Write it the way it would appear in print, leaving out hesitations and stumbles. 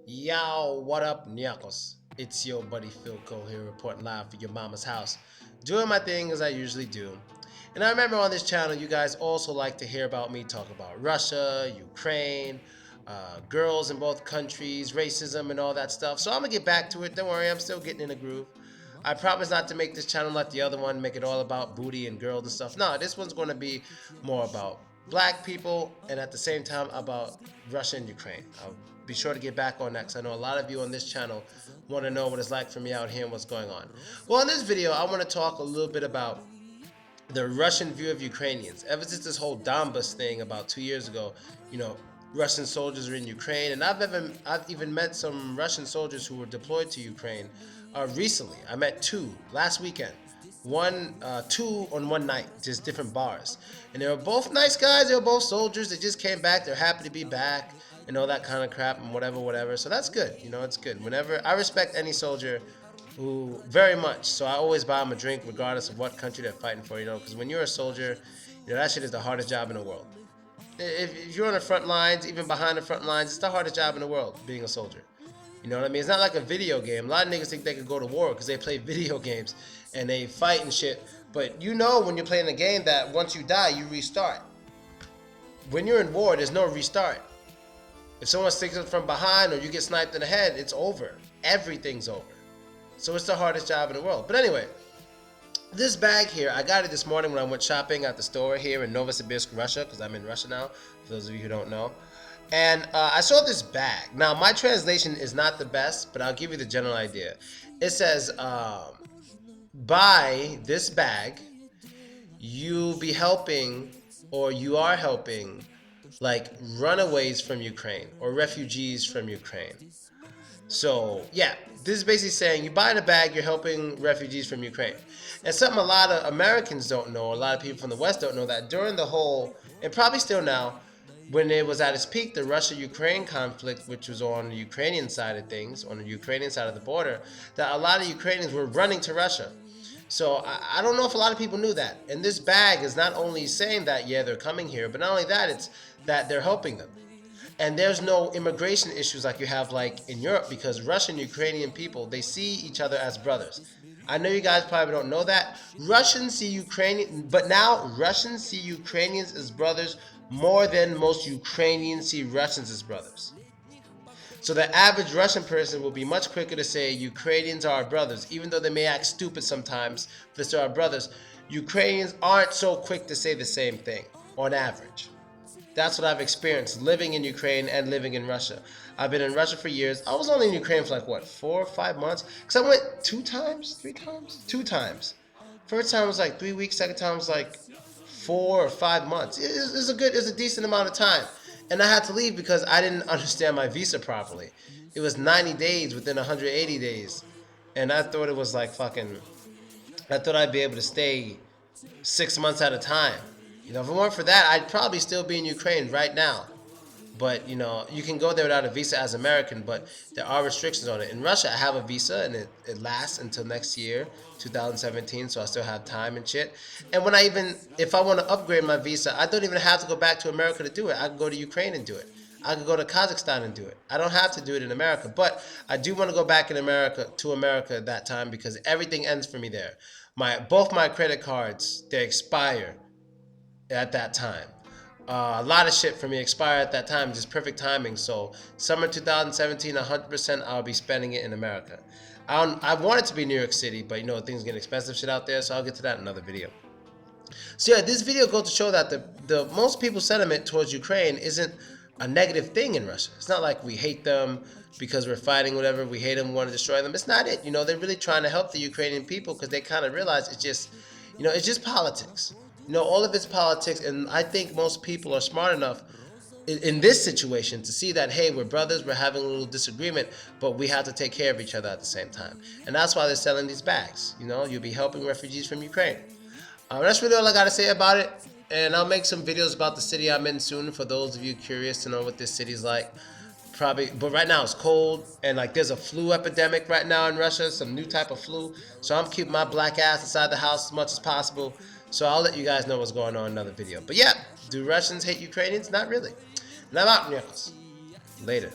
Yo, what up, nyakos? It's your buddy Philko here reporting live for your mama's house, doing my thing as I usually do. And I remember on this channel, you guys also like to hear about me talk about Russia, Ukraine, girls in both countries, racism, and all that stuff. So I'm gonna get back to it. Don't worry, I'm still getting in the groove. I promise not to make this channel like the other one, make it all about booty and girls and stuff. No, this one's going to be more about black people and at the same time about Russia and Ukraine. I'll be sure to get back on that because I know a lot of you on this channel want to know what it's like for me out here and what's going on. Well, in this video, I want to talk a little bit about the Russian view of Ukrainians. Ever since this whole Donbas thing about 2 years ago, Russian soldiers are in Ukraine, and I've even met some Russian soldiers who were deployed to Ukraine recently. I met two last weekend. Two on one night, just different bars, and they were both nice guys. They were both soldiers. They just came back. They're happy to be back, and all that kind of crap and whatever. So that's good. It's good. Whenever I respect any soldier who very much. So I always buy them a drink, regardless of what country they're fighting for. Because when you're a soldier, that shit is the hardest job in the world. If you're on the front lines, even behind the front lines, it's the hardest job in the world, being a soldier. You know what I mean? It's not like a video game. A lot of niggas think they could go to war because they play video games and they fight and shit. But when you're playing a game that once you die, you restart. When you're in war, there's no restart. If someone sticks it from behind or you get sniped in the head, it's over. Everything's over. So it's the hardest job in the world. But anyway, this bag here, I got it this morning when I went shopping at the store here in Novosibirsk, Russia, because I'm in Russia now, for those of you who don't know. And I saw this bag. Now, my translation is not the best, but I'll give you the general idea. It says, buy this bag, you'll be helping, or you are helping, like, runaways from Ukraine, or refugees from Ukraine. So, yeah, this is basically saying you buy the bag, you're helping refugees from Ukraine. And something a lot of Americans don't know, a lot of people from the West don't know, that during the whole, and probably still now, when it was at its peak, the Russia-Ukraine conflict, which was on the Ukrainian side of things, on the Ukrainian side of the border, that a lot of Ukrainians were running to Russia. So I don't know if a lot of people knew that. And this bag is not only saying that, yeah, they're coming here, but not only that, it's that they're helping them. And there's no immigration issues like you have like in Europe, because Russian Ukrainian people, they see each other as brothers. I know you guys probably don't know that. Russians see Ukrainians as brothers more than most Ukrainians see Russians as brothers. So the average Russian person will be much quicker to say Ukrainians are our brothers, even though they may act stupid sometimes, but they're our brothers. Ukrainians aren't so quick to say the same thing, on average. That's what I've experienced living in Ukraine and living in Russia. I've been in Russia for years. I was only in Ukraine for like, 4 or 5 months? Because I went 2 times? First time was like 3 weeks, second time was like 4 or 5 months. It was a decent amount of time. And I had to leave because I didn't understand my visa properly. It was 90 days within 180 days. And I thought it was like I thought I'd be able to stay 6 months at a time. If it weren't for that, I'd probably still be in Ukraine right now. But, you can go there without a visa as American, but there are restrictions on it. In Russia, I have a visa, and it lasts until next year, 2017, so I still have time and shit. And if I want to upgrade my visa, I don't even have to go back to America to do it. I can go to Ukraine and do it. I can go to Kazakhstan and do it. I don't have to do it in America, but I do want to go back to America at that time because everything ends for me there. Both my credit cards, they expire at that time. A lot of shit for me expired at that time, just perfect timing. So summer 2017, 100% I'll be spending it in America. I want it to be New York City, but things get expensive shit out there, so I'll get to that in another video. So yeah, this video goes to show that the most people's sentiment towards Ukraine isn't a negative thing in Russia. It's not like we hate them because we're fighting whatever, we hate them, we want to destroy them. It's not it. They're really trying to help the Ukrainian people because they kind of realize it's just politics. All of it's politics, and I think most people are smart enough in this situation to see that, hey, we're brothers, we're having a little disagreement, but we have to take care of each other at the same time. And that's why they're selling these bags. You'll be helping refugees from Ukraine. That's really all I got to say about it, and I'll make some videos about the city I'm in soon for those of you curious to know what this city's like. But right now it's cold, and like there's a flu epidemic right now in Russia, some new type of flu, so I'm keeping my black ass inside the house as much as possible. So I'll let you guys know what's going on in another video. But yeah, do Russians hate Ukrainians? Not really. And I'm out, Nicholas. Later.